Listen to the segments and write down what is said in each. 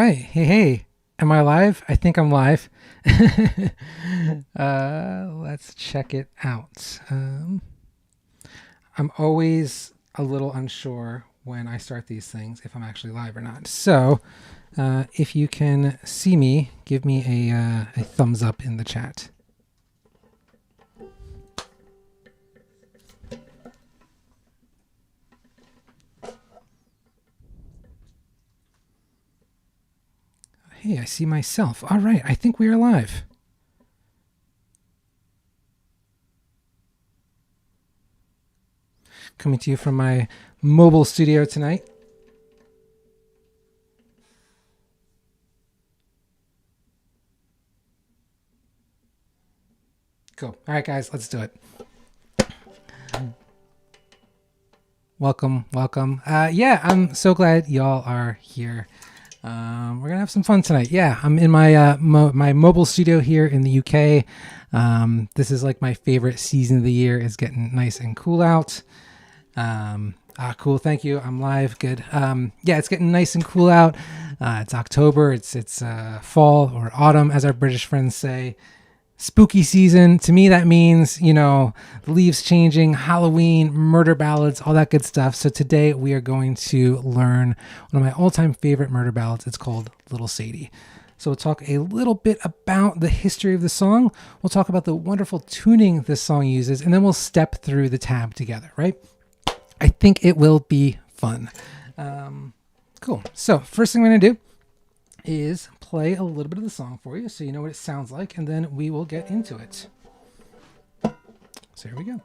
right. Hey, hey. Am I live? I think I'm live. Let's check it out. I'm always a little unsure when I start these things if I'm actually live or not. So, if you can see me, give me a thumbs up in the chat. Hey, I see myself. All right, I think we are live. Coming to you from my mobile studio tonight. Cool. All right, guys, let's do it. Welcome. Yeah, I'm so glad y'all are here. We're gonna have some fun tonight. Yeah, I'm in my my mobile studio here in the UK. This is like my favorite season of the year. It's getting nice and cool out. Cool. Thank you. I'm live. Good. Yeah, it's getting nice and cool out. It's October. It's fall or autumn, as our British friends say. Spooky season. To me, that means, the leaves changing, Halloween, murder ballads, all that good stuff. So today we are going to learn one of my all-time favorite murder ballads. It's called Little Sadie. So we'll talk a little bit about the history of the song. We'll talk about the wonderful tuning this song uses, and then we'll step through the tab together, right? I think it will be fun. Cool. So first thing I'm going to do is play a little bit of the song for you so you know what it sounds like, and then we will get into it. So here we go.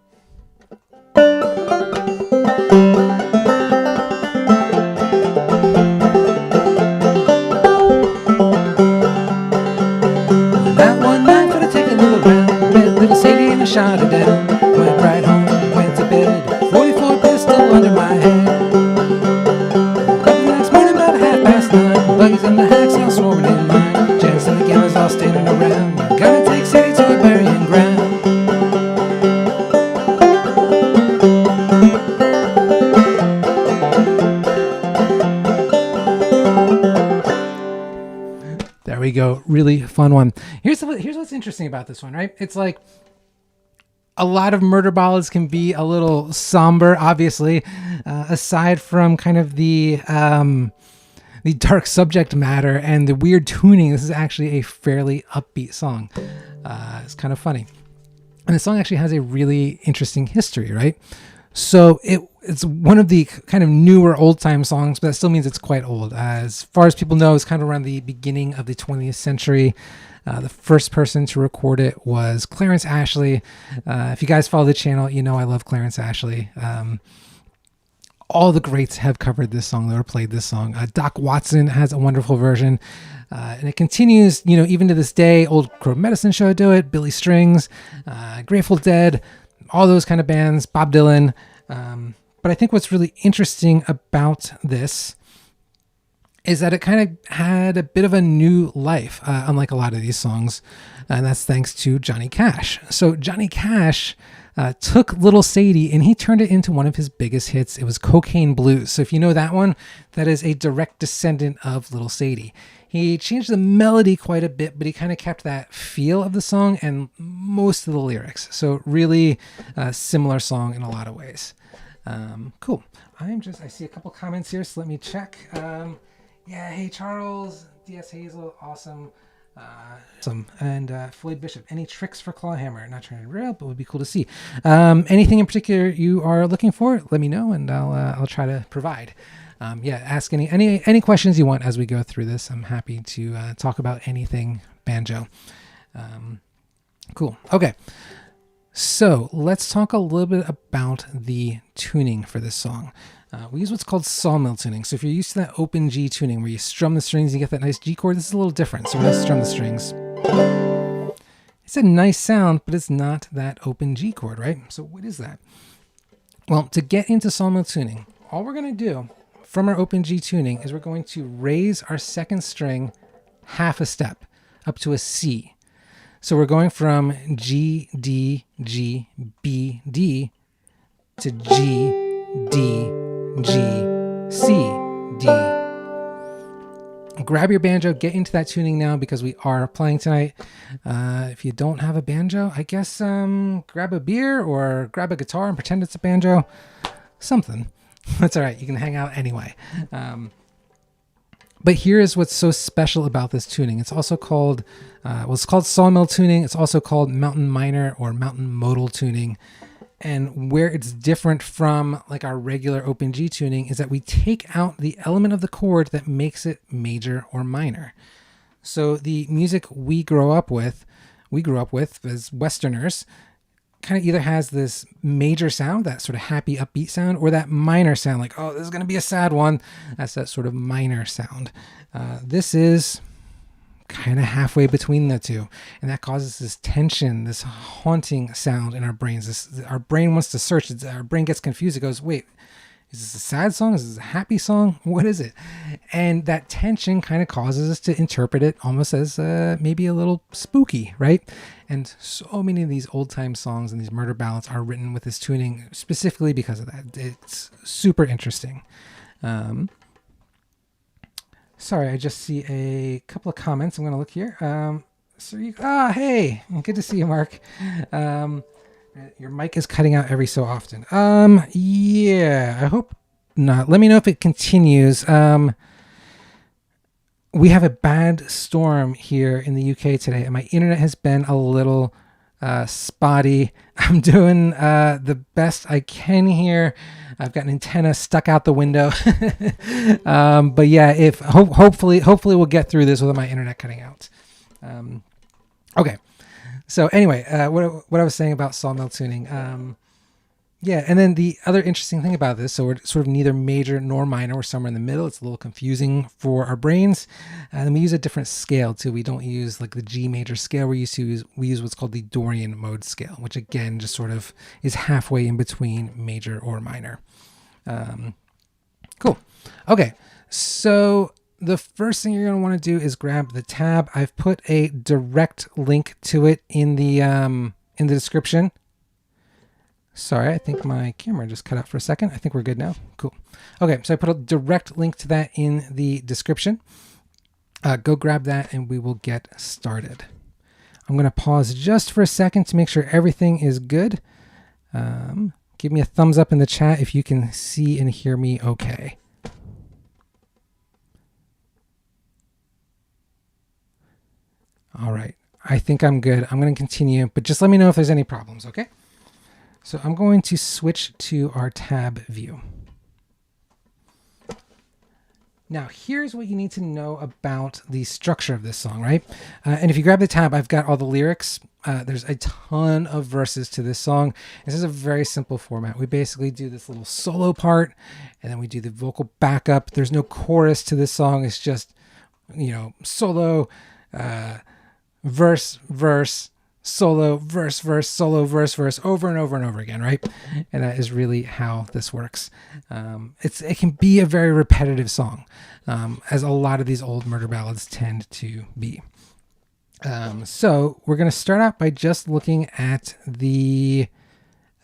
That one night for to take a little round, met little Sadie and I shot her down. Went right home, went to bed, 44 pistol under my head. Buggies and the hacks all swarming in line. Jets and the gammas all standing around. Gonna take Sadie to a burying ground. There we go. Really fun one. Here's what's interesting about this one, right? It's like a lot of murder ballads can be a little somber, obviously, aside from kind of the dark subject matter and the weird tuning. This is actually a fairly upbeat song. It's kind of funny. And the song actually has a really interesting history, right? So it's one of the kind of newer old time songs, but that still means it's quite old. As far as people know, it's kind of around the beginning of the 20th century. The first person to record it was Clarence Ashley. If you guys follow the channel, you know I love Clarence Ashley. All the greats have covered this song or played this song. Doc Watson has a wonderful version. And it continues, even to this day. Old Crow Medicine Show do it. Billy Strings, Grateful Dead, all those kind of bands, Bob Dylan. But I think what's really interesting about this is that it kind of had a bit of a new life, unlike a lot of these songs. And that's thanks to Johnny Cash. So Johnny Cash took Little Sadie and he turned it into one of his biggest hits. It was Cocaine Blues. So if you know that one, that is a direct descendant of Little Sadie. He changed the melody quite a bit, but he kind of kept that feel of the song and most of the lyrics. So really similar song in a lot of ways. Cool. I see a couple comments here, so let me check. Yeah, hey Charles, DS Hazel, awesome. And Floyd Bishop, any tricks for Clawhammer? Not trying to rail, but would be cool to see. Anything in particular you are looking for? Let me know, and I'll try to provide. Ask any questions you want as we go through this. I'm happy to talk about anything banjo. Cool. Okay. So let's talk a little bit about the tuning for this song. We use what's called sawmill tuning. So if you're used to that open G tuning where you strum the strings, you get that nice G chord, this is a little different. So when I strum the strings, it's a nice sound, but it's not that open G chord, right? So what is that? Well, to get into sawmill tuning, all we're going to do from our open G tuning is we're going to raise our second string half a step up to a C. So we're going from G, D, G, B, D to G, D, G, C, D. grab your banjo, get into that tuning now because we are playing tonight. If you don't have a banjo, I guess grab a beer or grab a guitar and pretend it's a banjo. Something. That's all right. You can hang out anyway. But here is what's so special about this tuning. It's also called, it's called sawmill tuning. It's also called mountain minor or mountain modal tuning. And where it's different from like our regular open G tuning is that we take out the element of the chord that makes it major or minor. So the music we grew up with as Westerners, kind of either has this major sound, that sort of happy upbeat sound, or that minor sound, like, oh, this is going to be a sad one. That's that sort of minor sound. This is kind of halfway between the two, and that causes this tension, this haunting sound in our brains. Our brain wants to search. Our brain gets confused. It goes, wait, is this a sad song? Is this a happy song? What is it? And that tension kind of causes us to interpret it almost as maybe a little spooky, right? And so many of these old time songs and these murder ballads are written with this tuning specifically because of that. It's super interesting. Sorry, I just see a couple of comments. I'm going to look here. Hey, good to see you, Mark. Your mic is cutting out every so often. Yeah, I hope not. Let me know if it continues. We have a bad storm here in the UK today, and my internet has been a little spotty. I'm doing the best I can here. I've got an antenna stuck out the window. But yeah, hopefully we'll get through this without my internet cutting out. Okay. So anyway, what I was saying about sawmill tuning. Yeah, and then the other interesting thing about this, so we're sort of neither major nor minor. We're somewhere in the middle. It's a little confusing for our brains. And we use a different scale too. We don't use like the G major scale we use what's called the Dorian mode scale, which again just sort of is halfway in between major or minor. Cool. Okay, so the first thing you're going to want to do is grab the tab. I've put a direct link to it in the description. Sorry, I think my camera just cut out for a second. I think we're good now. Cool. Okay, so I put a direct link to that in the description. Go grab that and we will get started. I'm going to pause just for a second to make sure everything is good. Give me a thumbs up in the chat if you can see and hear me okay. All right, I think I'm good. I'm going to continue, but just let me know if there's any problems, okay? So I'm going to switch to our tab view. Now, here's what you need to know about the structure of this song, right? And if you grab the tab, I've got all the lyrics. There's a ton of verses to this song. This is a very simple format. We basically do this little solo part, and then we do the vocal backup. There's no chorus to this song. It's just, solo, verse, verse, solo, verse, verse, solo, verse, verse, over and over and over again, right? And that is really how this works. It can be a very repetitive song, as a lot of these old murder ballads tend to be. So we're going to start out by just looking at the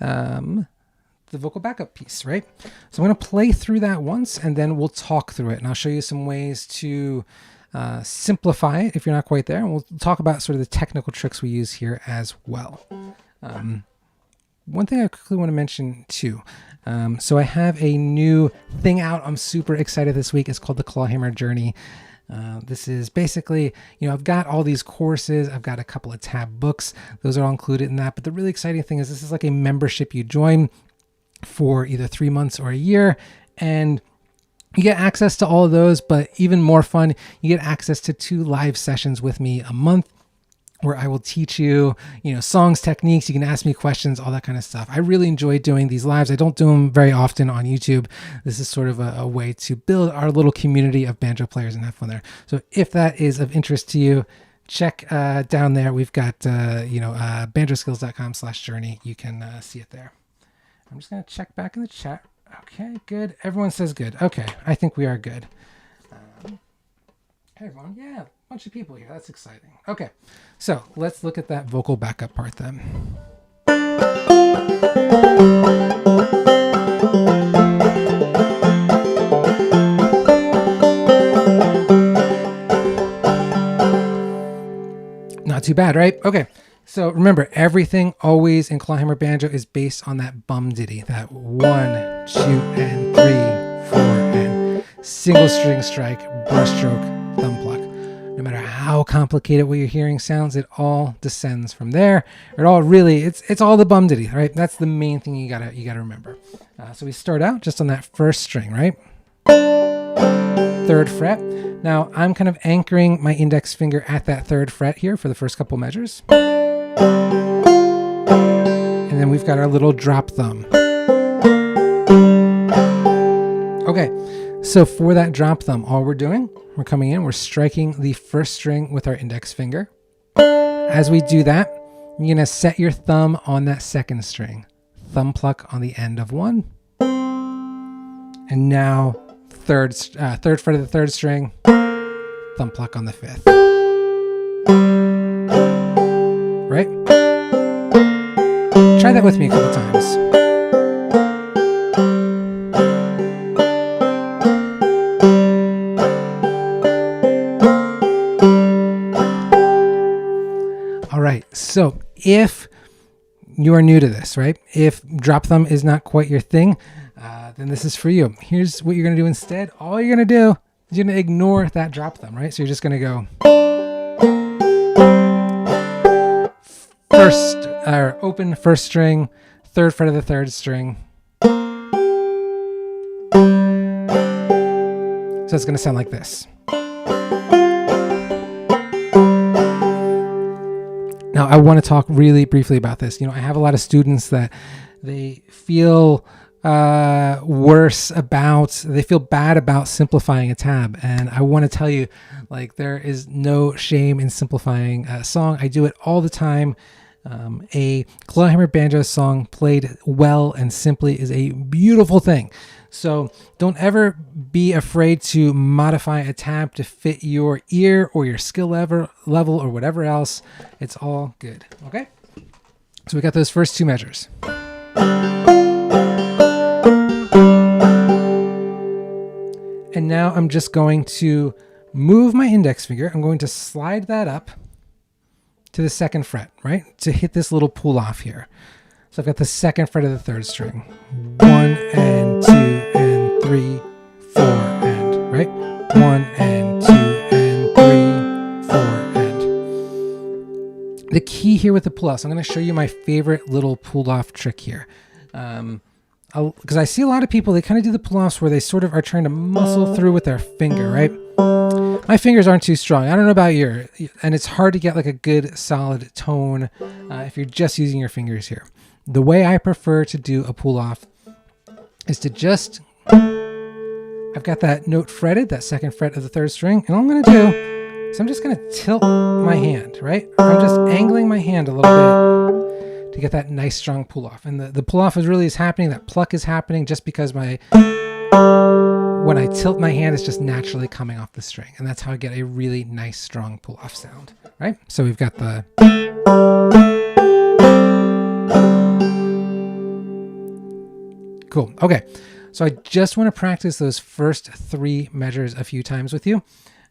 vocal backup piece, right? So I'm going to play through that once, and then we'll talk through it, and I'll show you some ways to simplify it if you're not quite there, and we'll talk about sort of the technical tricks we use here as well. One thing I quickly want to mention too, so I have a new thing out. I'm super excited this week. It's called the Clawhammer Journey. This is basically, I've got all these courses. I've got a couple of tab books. Those are all included in that. But the really exciting thing is this is like a membership you join for either 3 months or a year, and you get access to all of those, but even more fun, you get access to 2 live sessions with me a month where I will teach you, songs, techniques. You can ask me questions, all that kind of stuff. I really enjoy doing these lives. I don't do them very often on YouTube. This is sort of a way to build our little community of banjo players and have fun there. So if that is of interest to you, check down there. We've got, banjoskills.com/journey. You can see it there. I'm just going to check back in the chat. Okay, good. Everyone says good. Okay, I think we are good. Hey, everyone. Yeah, a bunch of people here. That's exciting. Okay, so let's look at that vocal backup part then. too bad, right? Okay. So remember, everything always in clawhammer banjo is based on that bum ditty, that 1, 2, and 3, 4, and single string strike, brushstroke, thumb pluck. No matter how complicated what you're hearing sounds, it all descends from there. It all really, it's all the bum ditty, right? That's the main thing you gotta remember. So we start out just on that first string, right? 3rd fret. Now I'm kind of anchoring my index finger at that 3rd fret here for the first couple measures. And then we've got our little drop thumb. Okay, so for that drop thumb, all we're doing, we're coming in, we're striking the first string with our index finger. As we do that, you're gonna set your thumb on that 2nd string. Thumb pluck on the end of 1. And now third fret of the 3rd string, thumb pluck on the 5th. Right? Try that with me a couple times. All right, so if you are new to this, right? If drop thumb is not quite your thing, then this is for you. Here's what you're gonna do instead. All you're gonna do is you're gonna ignore that drop thumb, right? So you're just gonna go first, or open 1st string, 3rd fret of the 3rd string. So it's gonna sound like this. Now I want to talk really briefly about this. You know, I have a lot of students that they feel they feel bad about simplifying a tab, and I want to tell you, like, there is no shame in simplifying a song. I do it all the time. A clawhammer banjo song played well and simply is a beautiful thing. So don't ever be afraid to modify a tab to fit your ear or your skill level or whatever else. It's all good. Okay, so we got those first 2 measures. And now I'm just going to move my index finger. I'm going to slide that up to the 2nd fret, right? To hit this little pull off here. So I've got the 2nd fret of the 3rd string. 1 and 2 and 3, 4 and, right? 1 and 2 and 3, 4 and. The key here with the pull offs, I'm going to show you my favorite little pull off trick here. Because I see a lot of people, they kind of do the pull-offs where they sort of are trying to muscle through with their finger, right? My fingers aren't too strong. I don't know about yours, and it's hard to get like a good solid tone if you're just using your fingers here. The way I prefer to do a pull-off is to just, I've got that note fretted, that 2nd fret of the 3rd string, and all I'm going to do is I'm just going to tilt my hand, right? I'm just angling my hand a little bit to get that nice strong pull off. And the pull off is happening, that pluck is happening just because when I tilt my hand, it's just naturally coming off the string. And that's how I get a really nice strong pull off sound, right? So we've got the, cool. Okay. So I just want to practice those first 3 measures a few times with you.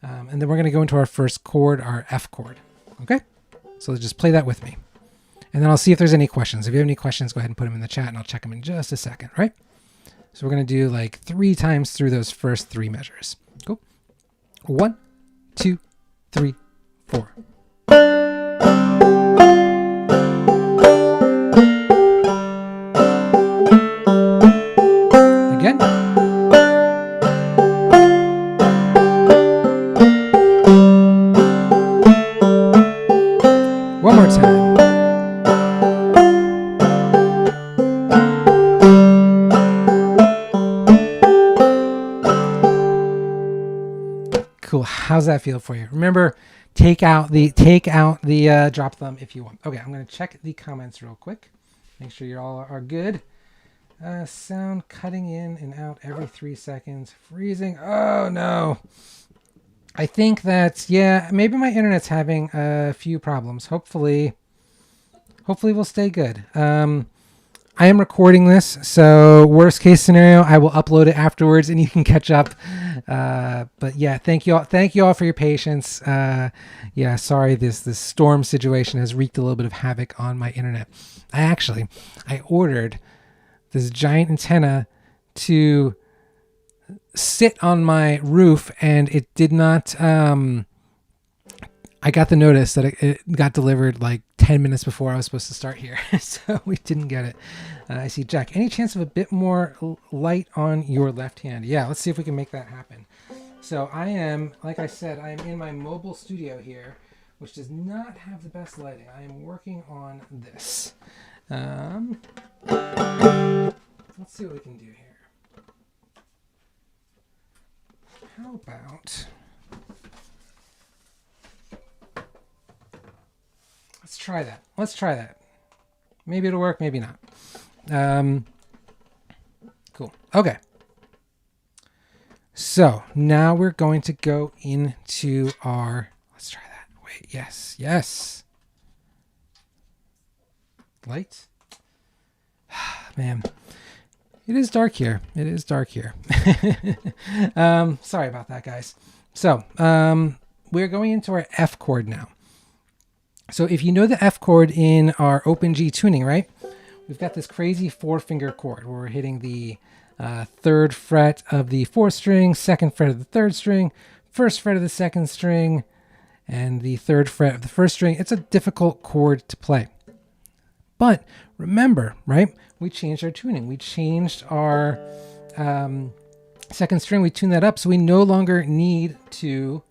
And then we're going to go into our first chord, our F chord. Okay. So just play that with me. And then I'll see if there's any questions. If you have any questions, go ahead and put them in the chat and I'll check them in just a second, right? So we're going to do like 3 times through those first 3 measures. Cool. 1, 2, 3, 4. Again. One more time. Cool. How's that feel for you? Remember, take out the drop thumb if you want. Okay, I'm going to check the comments real quick. Make sure you all are good. Sound cutting in and out every 3 seconds. Freezing. Oh no. I think that, yeah, maybe my internet's having a few problems. Hopefully we'll stay good. I am recording this, so worst case scenario, I will upload it afterwards, and you can catch up. But yeah, thank you all for your patience. Yeah, sorry, this storm situation has wreaked a little bit of havoc on my internet. I ordered this giant antenna to sit on my roof, and it did not. I got the notice that it got delivered like 10 minutes before I was supposed to start here. So we didn't get it. I see Jack. Any chance of a bit more light on your left hand? Yeah, let's see if we can make that happen. So I am, like I said, I am in my mobile studio here, which does not have the best lighting. I am working on this. Let's see what we can do here. How about... Let's try that. Maybe it'll work, maybe not. Cool. Okay. So now we're going to go into our... Let's try that. Wait, yes. Light. Man, it is dark here. Sorry about that, guys. So we're going into our F chord now. So if you know the F chord in our open G tuning, right? We've got this crazy 4-finger chord where we're hitting the 3rd fret of the 4th string, 2nd fret of the 3rd string, 1st fret of the 2nd string, and the 3rd fret of the 1st string. It's a difficult chord to play. But remember, right? We changed our tuning. We changed our 2nd string. We tuned that up, so we no longer need to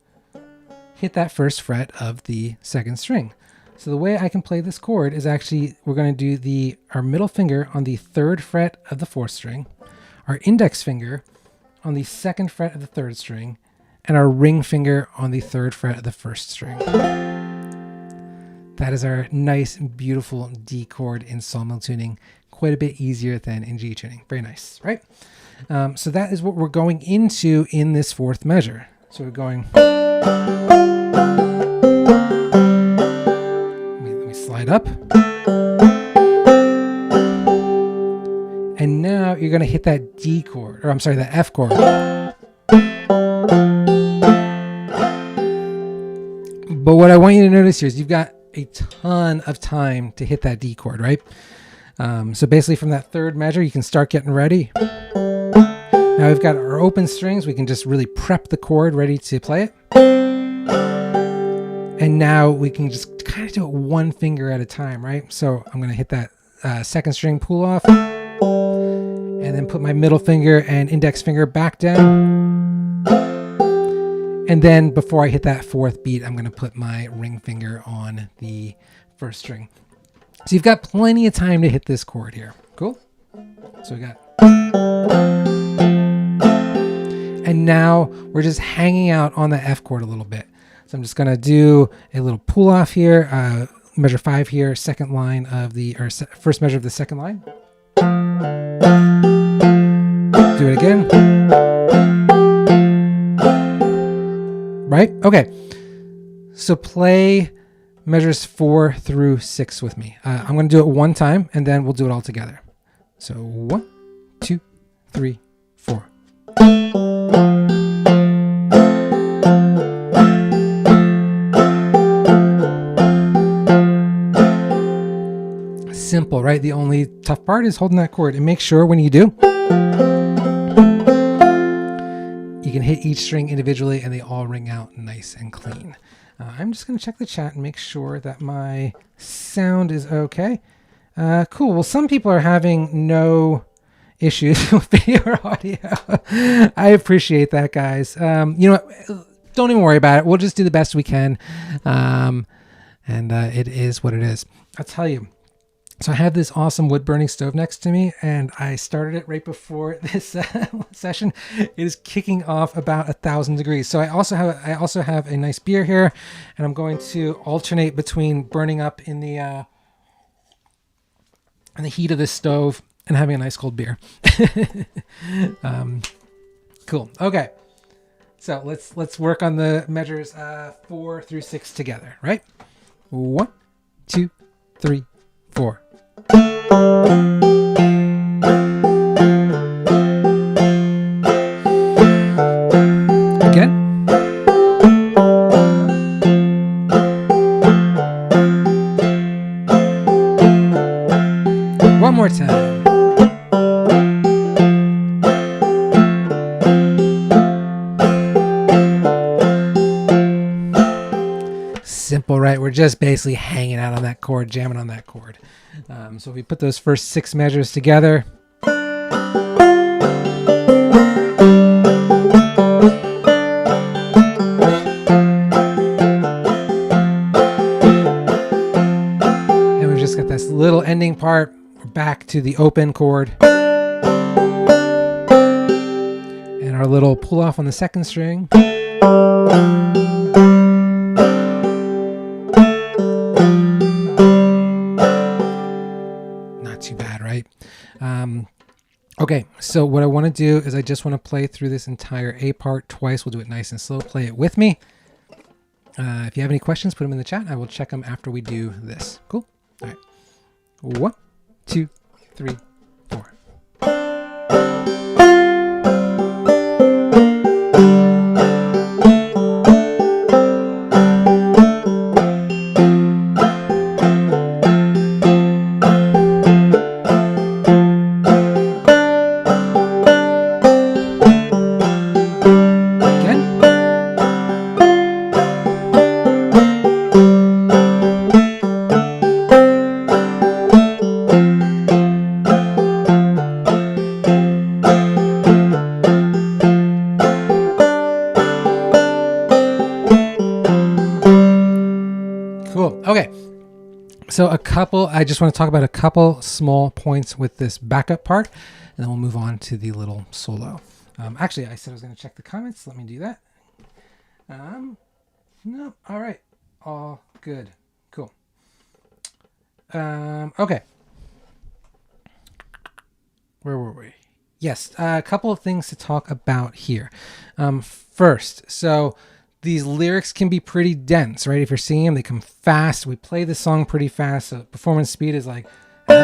hit that 1st fret of the 2nd string. So the way I can play this chord is actually, we're going to do our middle finger on the 3rd fret of the 4th string, our index finger on the 2nd fret of the 3rd string, and our ring finger on the 3rd fret of the 1st string. That is our nice, beautiful D chord in sawmill tuning. Quite a bit easier than in G tuning. Very nice, right? So that is what we're going into in this 4th measure. So we're going... Let me slide up. And now you're going to hit that D chord, or I'm sorry, that F chord. But what I want you to notice here is you've got a ton of time to hit that D chord, right? So basically from that 3rd measure, you can start getting ready. Now we've got our open strings. We can just really prep the chord ready to play it. And now we can just kind of do it 1 finger at a time, right? So I'm going to hit that 2nd string pull off and then put my middle finger and index finger back down. And then before I hit that 4th beat, I'm going to put my ring finger on the 1st string. So you've got plenty of time to hit this chord here. Cool? So we got... And now we're just hanging out on the F chord a little bit. So I'm just going to do a little pull off here, measure 5 here, 2nd line of the, or 1st measure of the 2nd line. Do it again. Right? Okay. So play measures 4 through 6 with me. I'm going to do it 1 time, and then we'll do it all together. So 1, 2, 3, 4. Simple, right? The only tough part is holding that chord, and make sure when you do, you can hit each string individually and they all ring out nice and clean. I'm just going to check the chat and make sure that my sound is okay. Cool. Well, some people are having no issues with video or audio. I appreciate that, guys. You know what? Don't even worry about it. We'll just do the best we can. And it is what it is. I'll tell you. So I have this awesome wood burning stove next to me, and I started it right before this session. It is kicking off about 1,000 degrees. So I also have a nice beer here, and I'm going to alternate between burning up in the heat of this stove and having a nice cold beer. Cool. Okay. So let's work on the measures 4 through 6 together. Right? 1, 2, 3, 4. simple, right? We're just basically hanging out on that chord, jamming on that chord. So if we put those first 6 measures together. And we've just got this little ending part. We're back to the open chord. And our little pull off on the second string. Not too bad, right? Okay, so what I want to do is I just want to play through this entire A part twice. We'll do it nice and slow. Play it with me. If you have any questions, put them in the chat. I will check them after we do this. Cool? All right. 1, 2, 3, 4. Okay, so I just want to talk about a couple small points with this backup part, and then we'll move on to the little solo. Actually, I said I was going to check the comments. Let me do that. No, all right, all good, cool. Okay, where were we? Yes, a couple of things to talk about here. First, so these lyrics can be pretty dense, right? If you're singing them, they come fast. We play the song pretty fast, so performance speed is like, take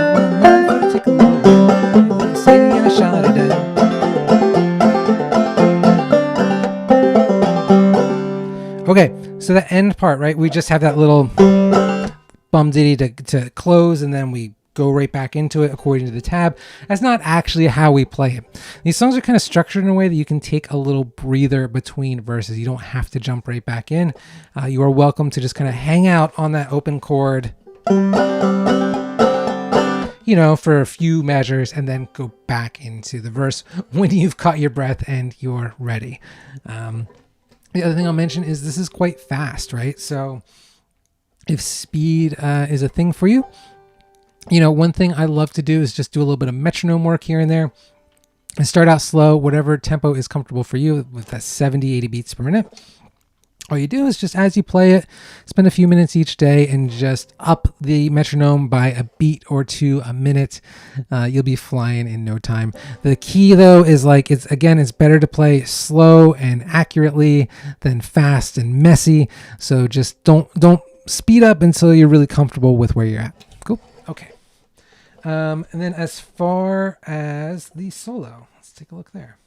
a little Sadie and a shot of dead. Okay, so the end part, right? We just have that little bum ditty to close, and then we go right back into it according to the tab. That's not actually how we play it. These songs are kind of structured in a way that you can take a little breather between verses. You don't have to jump right back in. You are welcome to just kind of hang out on that open chord, you know, for a few measures, and then go back into the verse when you've caught your breath and you're ready. The other thing I'll mention is this is quite fast, right? So if speed is a thing for you, you know, one thing I love to do is just do a little bit of metronome work here and there and start out slow, whatever tempo is comfortable for you with that 70, 80 beats per minute. All you do is just as you play it, spend a few minutes each day and just up the metronome by a beat or two a minute. You'll be flying in no time. The key though is like, it's better to play slow and accurately than fast and messy. So just don't speed up until you're really comfortable with where you're at. Cool. Okay. And then as far as the solo, let's take a look there.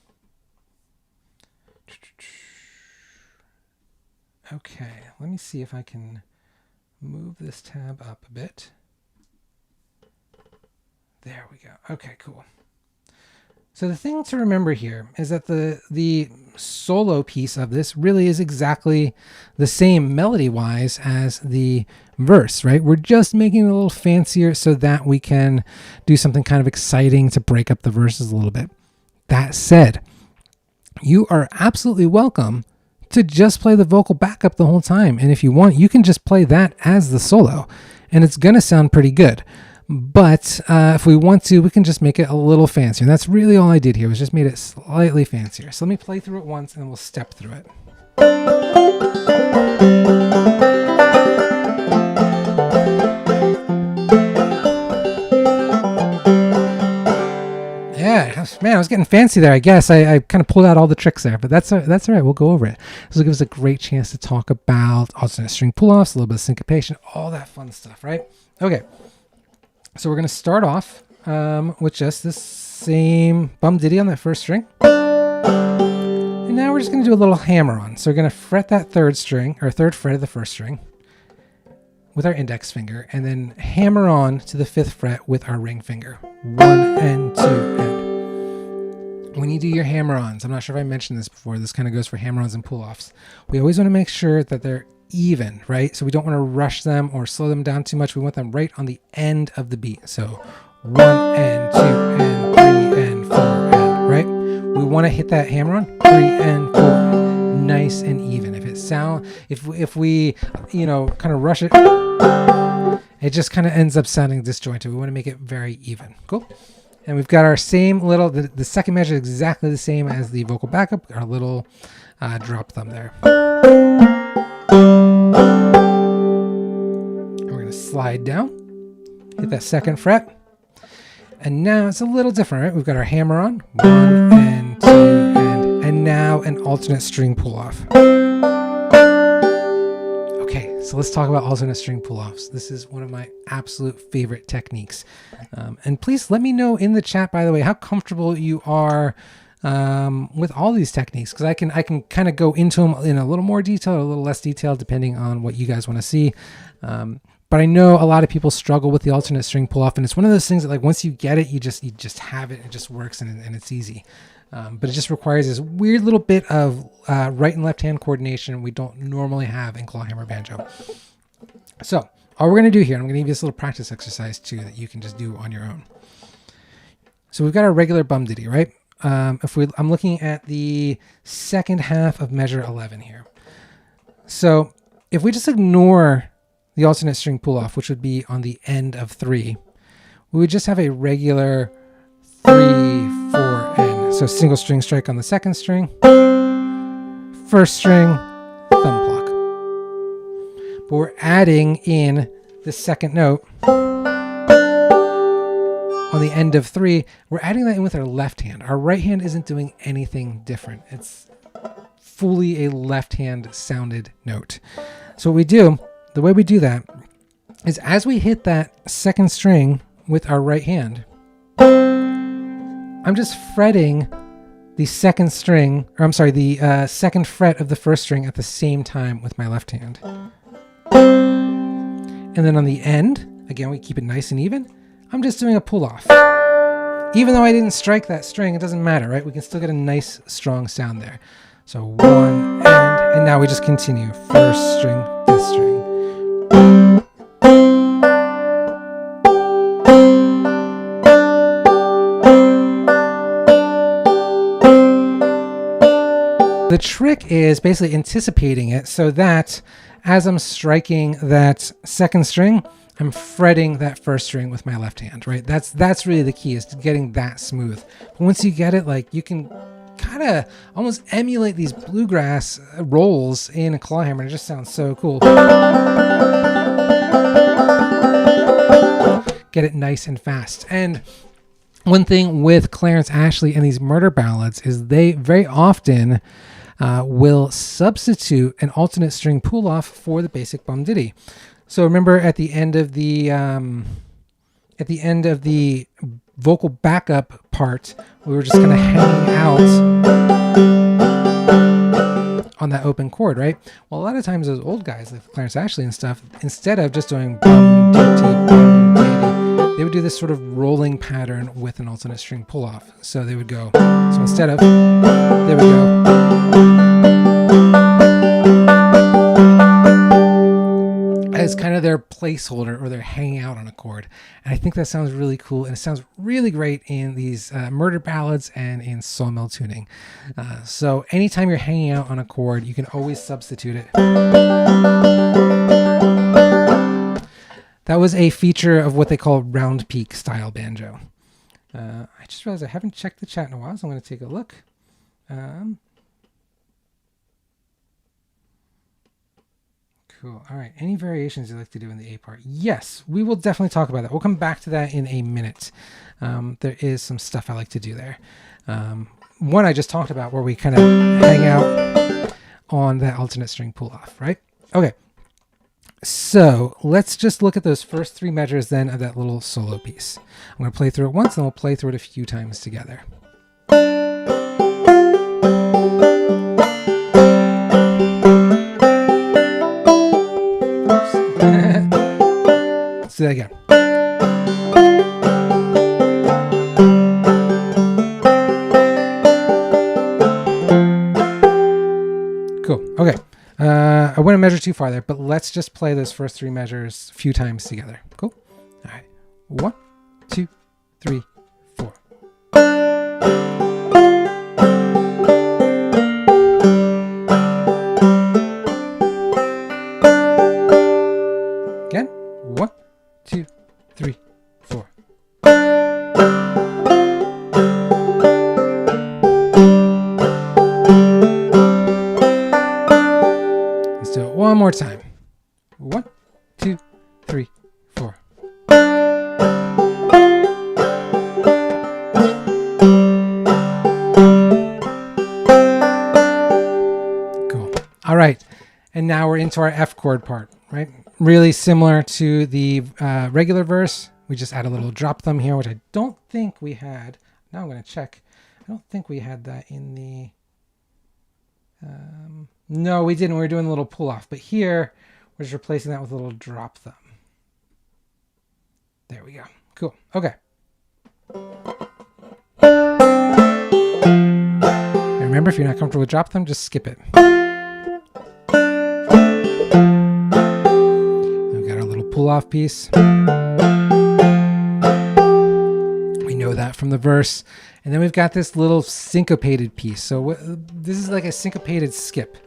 Okay, let me see if I can move this tab up a bit. There we go. Okay, cool. So the thing to remember here is that the solo piece of this really is exactly the same melody-wise as the verse, right? We're just making it a little fancier so that we can do something kind of exciting to break up the verses a little bit. That said, you are absolutely welcome to just play the vocal backup the whole time. And if you want, you can just play that as the solo, and it's going to sound pretty good. But if we want to, we can just make it a little fancier. And that's really all I did here, was just made it slightly fancier. So let me play through it once, and then we'll step through it. Yeah, man, I was getting fancy there, I guess. I kind of pulled out all the tricks there, but that's all right. We'll go over it. This will give us a great chance to talk about alternate string pull-offs, a little bit of syncopation, all that fun stuff, right? Okay, so we're going to start off with just this same bum ditty on that first string. And now we're just going to do a little hammer-on. So we're going to fret that third fret of the first string with our index finger, and then hammer on to the 5th fret with our ring finger. 1 and 2 and. When you do your hammer-ons, I'm not sure if I mentioned this before, this kind of goes for hammer-ons and pull-offs. We always want to make sure that they're even, right? So we don't want to rush them or slow them down too much. We want them right on the end of the beat. So 1 and 2 and 3 and 4 and, right? We want to hit that hammer on 3 and 4, nice and even. If we, kind of rush it, it just kind of ends up sounding disjointed. We want to make it very even. Cool. And we've got our same little, the second measure is exactly the same as the vocal backup, our little drop thumb there. And we're going to slide down, hit that second fret. And now it's a little different, right? We've got our hammer on, 1 and 2 and now an alternate string pull off. Okay, so let's talk about alternate string pull-offs. This is one of my absolute favorite techniques. And please let me know in the chat, by the way, how comfortable you are with all these techniques, because I can kind of go into them in a little more detail or a little less detail depending on what you guys want to see. But I know a lot of people struggle with the alternate string pull-off, and it's one of those things that, like, once you get it, you just have it. It just works, and it's easy. But it just requires this weird little bit of right and left hand coordination we don't normally have in clawhammer banjo. So all we're going to do here, I'm going to give you this little practice exercise too that you can just do on your own. So we've got our regular bum ditty, right? I'm looking at the second half of measure 11 here. So if we just ignore the alternate string pull off, which would be on the end of 3, we would just have a regular 3, 4, and so single string strike on the second string, first string, thumb pluck. But we're adding in the second note on the end of 3. We're adding that in with our left hand. Our right hand isn't doing anything different. It's fully a left hand sounded note. So what we do, the way we do that is as we hit that second string with our right hand, I'm just fretting the second string, or I'm sorry, the second fret of the first string at the same time with my left hand. And then on the end, again, we keep it nice and even. I'm just doing a pull off. Even though I didn't strike that string, it doesn't matter, right? We can still get a nice, strong sound there. So 1 and now we just continue. First string, this string. The trick is basically anticipating it so that as I'm striking that second string, I'm fretting that first string with my left hand, right? That's really the key, is to getting that smooth. But once you get it, like, you can kind of almost emulate these bluegrass rolls in a clawhammer, and it just sounds so cool. Get it nice and fast. And one thing with Clarence Ashley and these murder ballads is they very often will substitute an alternate string pull off for the basic bum ditty. So remember at the end of the vocal backup part, we were just kind of hanging out on that open chord, right? Well, a lot of times those old guys like Clarence Ashley and stuff, instead of just doing bum ditty, they would do this sort of rolling pattern with an alternate string pull off. So they would go, so instead of, they would go as kind of their placeholder, or they're hanging out on a chord. And I think that sounds really cool, and it sounds really great in these murder ballads and in sawmill tuning. So anytime you're hanging out on a chord, you can always substitute it. That was a feature of what they call round peak style banjo. I just realized I haven't checked the chat in a while, so I'm going to take a look. Cool. All right. Any variations you'd like to do in the A part? Yes, we will definitely talk about that. We'll come back to that in a minute. There is some stuff I like to do there. One I just talked about, where we kind of hang out on that alternate string pull off, right? Okay. So let's just look at those first 3 measures then of that little solo piece. I'm going to play through it once, and we'll play through it a few times together. Let's do that again. Cool. Okay. I wouldn't measure too far there, but let's just play those first 3 measures a few times together. Cool. All right. 1, 2, 3, 4. Again. 1, 2, 3, 4. Let's do it one more time. 1, 2, 3, 4. Cool. All right. And now we're into our F chord part, right? Really similar to the regular verse. We just add a little drop thumb here, which I don't think we had. Now I'm going to check. I don't think we had that in the... no, we didn't. We were doing a little pull off. But here, we're just replacing that with a little drop thumb. There we go. Cool. Okay. And remember, if you're not comfortable with drop thumb, just skip it. We've got our little pull off piece. We know that from the verse. And then we've got this little syncopated piece. So this is like a syncopated skip.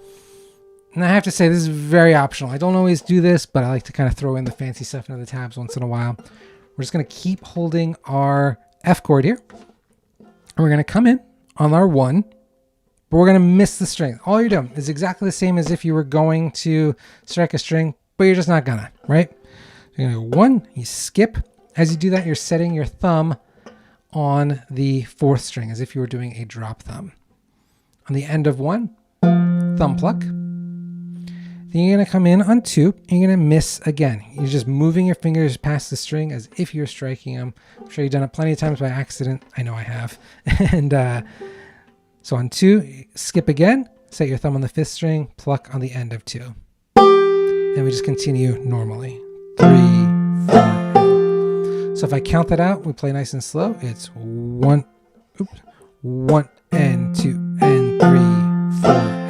And I have to say, this is very optional. I don't always do this, but I like to kind of throw in the fancy stuff into the tabs once in a while. We're just going to keep holding our F chord here. And we're going to come in on our 1, but we're going to miss the string. All you're doing is exactly the same as if you were going to strike a string, but you're just not gonna, right? You're going to go 1, you skip. As you do that, you're setting your thumb on the 4th string as if you were doing a drop thumb. On the end of 1, thumb pluck. Then you're going to come in on 2, and you're going to miss again. You're just moving your fingers past the string as if you're striking them. I'm sure you've done it plenty of times by accident. I know I have. And so on 2, skip again, set your thumb on the 5th string, pluck on the end of 2. And we just continue normally. 3, 4. So if I count that out, we play nice and slow. It's 1, 1 and 2 and 3, 4 and.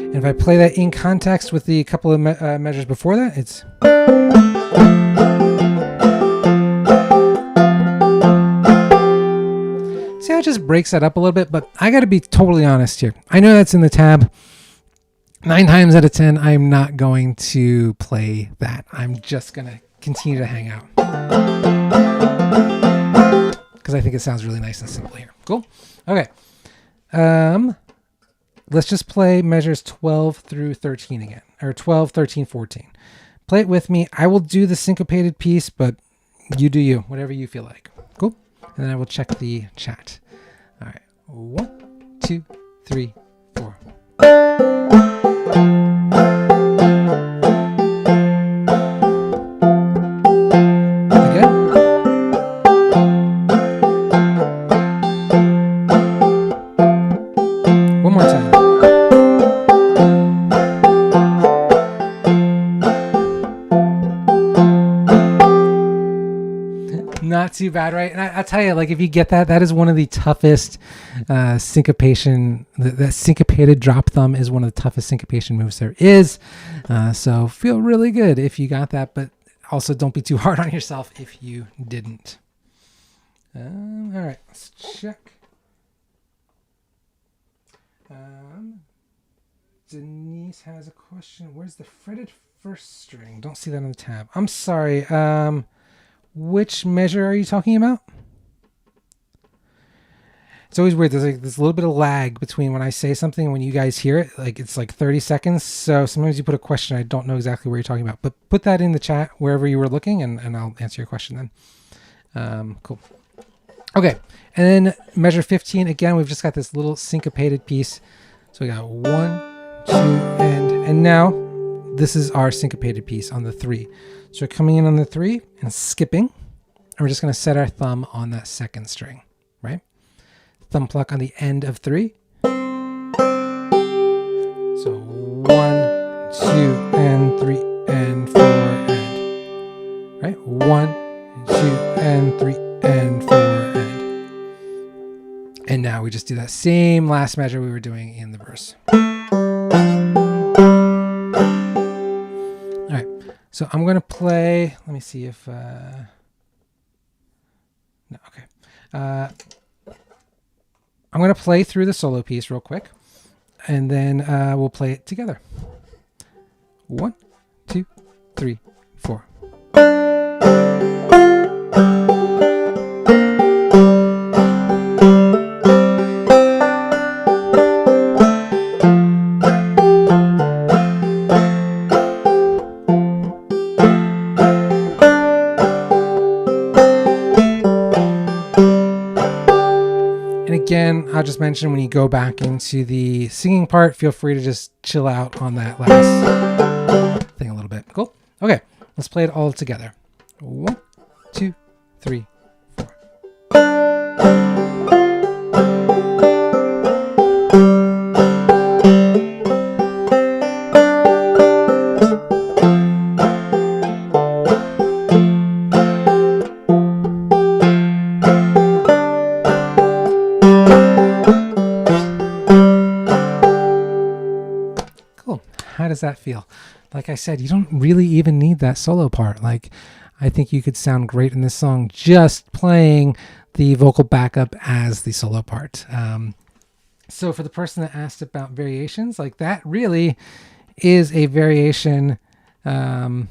And if I play that in context with the couple of measures before that, it's. See how it just breaks that up a little bit, but I got to be totally honest here. I know that's in the tab. 9 times out of 10, I'm not going to play that. I'm just going to continue to hang out. Because I think it sounds really nice and simple here. Cool. Okay. Let's just play measures 12 through 13 again. Or 12, 13, 14. Play it with me. I will do the syncopated piece, but you do you. Whatever you feel like. Cool. And then I will check the chat. All right. 1, 2, 3, 4. Not too bad, right? And I'll tell you, like, if you get that, that is one of the toughest syncopation. That syncopated drop thumb is one of the toughest syncopation moves there is. So feel really good if you got that, but also don't be too hard on yourself if you didn't. All right, let's check. Denise has a question. Where's the fretted first string? Don't see that on the tab. I'm sorry. Which measure are you talking about? It's always weird. There's like this little bit of lag between when I say something and when you guys hear it. Like it's like 30 seconds. So sometimes you put a question, I don't know exactly what you're talking about. But put that in the chat wherever you were looking, and I'll answer your question then. Cool. Okay. And then measure 15. Again, we've just got this little syncopated piece. So we got 1, 2, and now this is our syncopated piece on the 3. So we're coming in on the 3 and skipping, and we're just going to set our thumb on that 2nd string, right? Thumb pluck on the end of 3. So 1, 2, and 3, and 4, and, right? 1, 2, and 3, and 4, and. now we just do that same last measure we were doing in the verse. All right, so I'm going to play, let me see if, no, okay. I'm going to play through the solo piece real quick, and then we'll play it together. 1, 2, 3, 4. Again, I'll just mention when you go back into the singing part, feel free to just chill out on that last thing a little bit. Cool. Okay, let's play it all together. 1, 2, 3, 4. How does that feel? Like I said, you don't really even need that solo part. Like, I think you could sound great in this song just playing the vocal backup as the solo part. So for the person that asked about variations, like that really is a variation that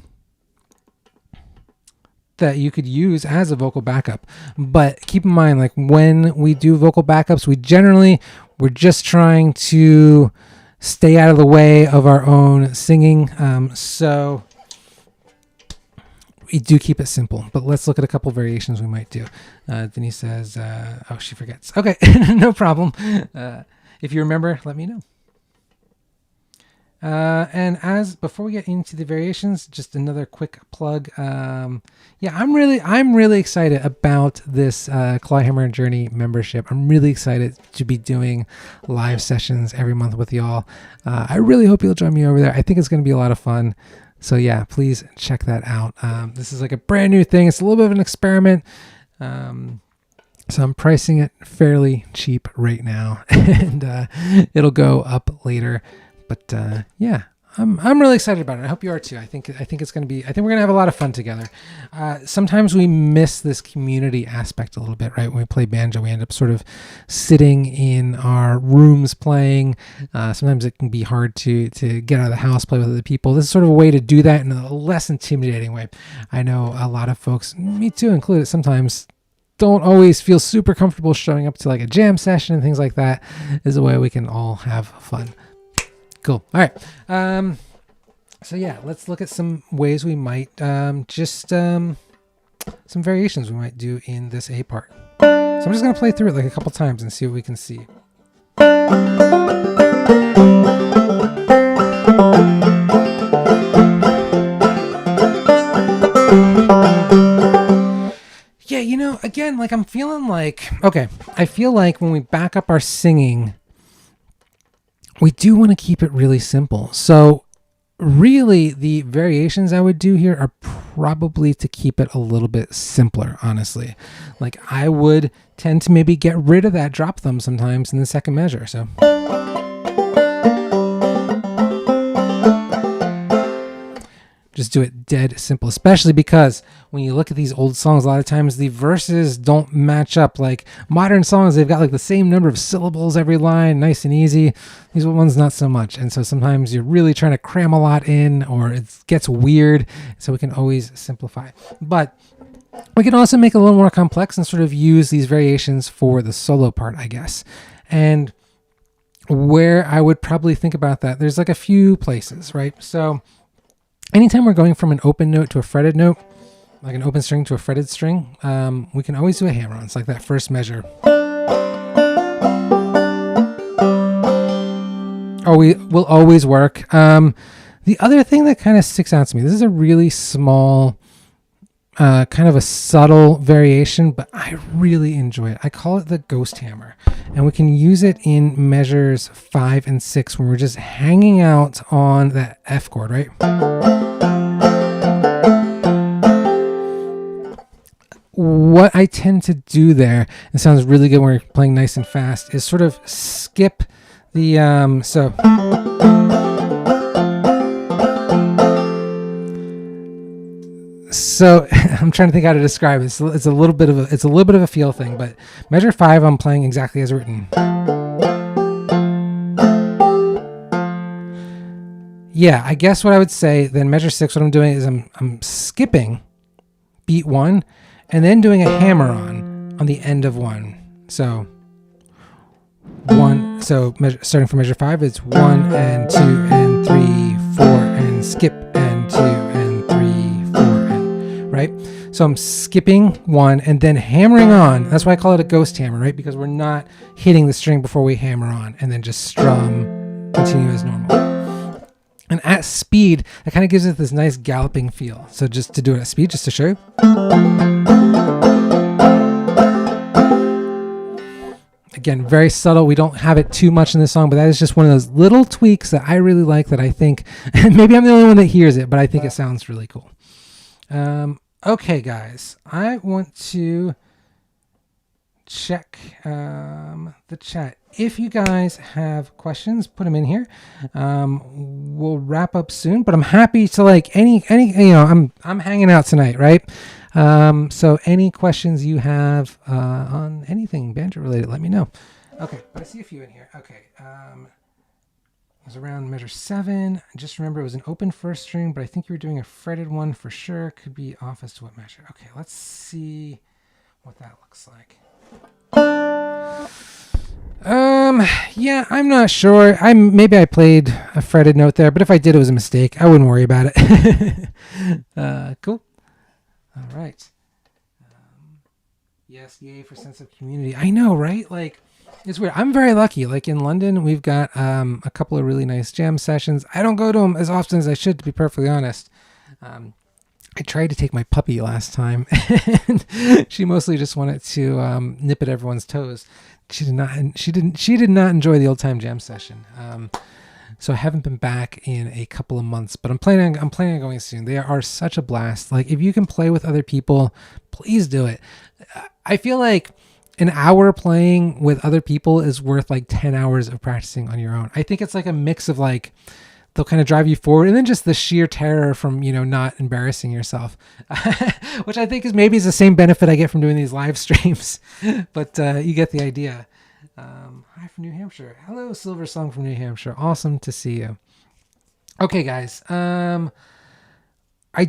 you could use as a vocal backup. But keep in mind, like when we do vocal backups, we're just trying to stay out of the way of our own singing. So we do keep it simple, but let's look at a couple variations we might do. Denise says, oh, she forgets. Okay, no problem. If you remember, let me know. And before we get into the variations, just another quick plug. Yeah, I'm really excited about this Clawhammer Journey membership. I'm really excited to be doing live sessions every month with y'all. I really hope you'll join me over there. I think it's going to be a lot of fun. So yeah, please check that out. This is like a brand new thing. It's a little bit of an experiment. So I'm pricing it fairly cheap right now, and it'll go up later. But yeah, I'm really excited about it. I hope you are too. I think it's gonna be. I think we're gonna have a lot of fun together. Sometimes we miss this community aspect a little bit, right? When we play banjo, we end up sort of sitting in our rooms playing. Sometimes it can be hard to get out of the house, play with other people. This is sort of a way to do that in a less intimidating way. I know a lot of folks, me too included, sometimes don't always feel super comfortable showing up to like a jam session and things like that. This is a way we can all have fun. Cool. All right. So yeah, let's look at some ways we might some variations we might do in this A part. So I'm just going to play through it like a couple times and see what we can see. Yeah, you know, again, like I'm feeling like, okay, I feel like when we back up our singing, we do want to keep it really simple. So really the variations I would do here are probably to keep it a little bit simpler, honestly. Like I would tend to maybe get rid of that drop thumb sometimes in the second measure. So just do it dead simple, especially because when you look at these old songs, a lot of times the verses don't match up. Like modern songs, they've got like the same number of syllables every line, nice and easy. These ones, not so much. And so sometimes you're really trying to cram a lot in, or it gets weird. So we can always simplify. But we can also make it a little more complex and sort of use these variations for the solo part, I guess. And where I would probably think about that, there's like a few places, right? So anytime we're going from an open note to a fretted note, like an open string to a fretted string, we can always do a hammer-on. It's like that first measure. Will always work. The other thing that kind of sticks out to me, this is a really small, kind of a subtle variation, but I really enjoy it. I call it the ghost hammer. And we can use it in measures 5 and 6 when we're just hanging out on that F chord, right? what I tend to do there, it sounds really good when we're playing nice and fast, is sort of skip the so I'm trying to think how to describe it. It's a little bit of a feel thing, but measure 5 I'm playing exactly as written. Yeah, I guess what I would say then measure 6, what I'm doing is I'm skipping beat 1 and then doing a hammer on the end of 1. So 1, so starting from measure 5, it's 1 and 2 and 3, 4 and skip and 2 and 3, 4 and, right? So I'm skipping 1 and then hammering on. That's why I call it a ghost hammer, right? Because we're not hitting the string before we hammer on, and then just strum, continue as normal. And at speed, that kind of gives it this nice galloping feel. So just to do it at speed, just to show you. Again, very subtle. We don't have it too much in this song, but that is just one of those little tweaks that I really like, that I think, and maybe I'm the only one that hears it, but I think it sounds really cool. Okay, guys, I want to check the chat. If you guys have questions, put them in here. We'll wrap up soon, but I'm happy to, like, any I'm hanging out tonight, right? So any questions you have on anything banjo related, let me know. Okay, but I see a few in here. Okay, it was around measure 7. Just remember it was an open first string, but I think you were doing a fretted one for sure. Could be off as to what measure. Okay, let's see what that looks like. Yeah, I'm not sure. Maybe I played a fretted note there, but if I did, it was a mistake. I wouldn't worry about it. Cool. All right. Yes, yay for sense of community. I know, right? Like, it's weird. I'm very lucky. Like in London, we've got a couple of really nice jam sessions. I don't go to them as often as I should, to be perfectly honest. I tried to take my puppy last time, and she mostly just wanted to nip at everyone's toes. She did not enjoy the old time jam session. So I haven't been back in a couple of months, but I'm planning on going soon. They are such a blast. Like, if you can play with other people, please do it. I feel like an hour playing with other people is worth like 10 hours of practicing on your own. I think it's like a mix of, like, they'll kind of drive you forward, and then just the sheer terror from, not embarrassing yourself, which I think is the same benefit I get from doing these live streams, but you get the idea. Hi from New Hampshire. Hello, Silver Song from New Hampshire. Awesome to see you. Okay, guys. I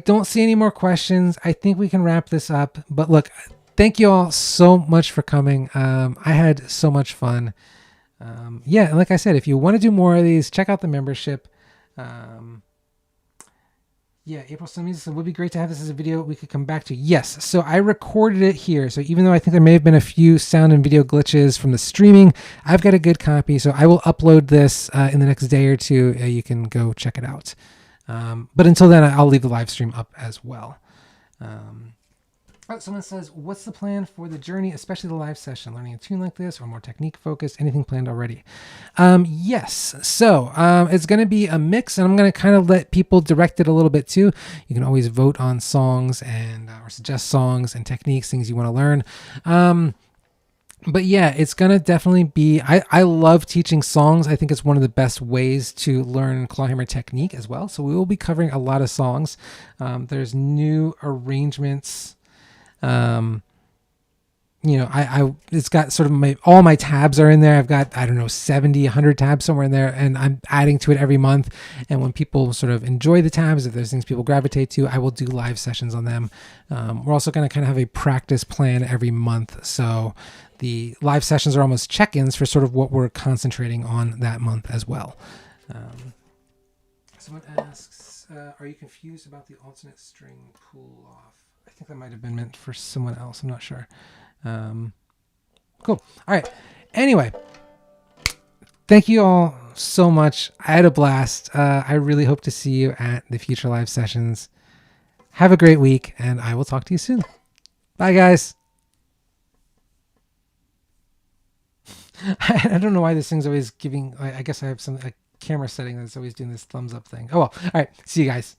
don't see any more questions. I think we can wrap this up, but look, thank you all so much for coming. I had so much fun. Yeah, like I said, if you want to do more of these, check out the membership. Yeah, April Summers said, would be great to have this as a video we could come back to. Yes, so I recorded it here. So even though I think there may have been a few sound and video glitches from the streaming, I've got a good copy. So I will upload this in the next day or two. You can go check it out. But until then, I'll leave the live stream up as well. Someone says, what's the plan for the journey, especially the live session? Learning a tune like this or more technique focused? Anything planned already? Yes. So it's going to be a mix, and I'm going to kind of let people direct it a little bit too. You can always vote on songs and or suggest songs and techniques, things you want to learn. But yeah, it's going to definitely be, I love teaching songs. I think it's one of the best ways to learn clawhammer technique as well. So we will be covering a lot of songs. There's new arrangements. It's got sort of all my tabs are in there. I've got, 70, 100 tabs somewhere in there, and I'm adding to it every month. And when people sort of enjoy the tabs, if there's things people gravitate to, I will do live sessions on them. We're also going to kind of have a practice plan every month. So the live sessions are almost check-ins for sort of what we're concentrating on that month as well. Someone asks, are you confused about the alternate string pull off? I think that might have been meant for someone else. I'm not sure. Cool. All right. Anyway, thank you all so much. I had a blast. I really hope to see you at the future live sessions. Have a great week, and I will talk to you soon. Bye, guys. I don't know why this thing's always giving. I guess I have a camera setting that's always doing this thumbs up thing. Oh, well. All right. See you guys.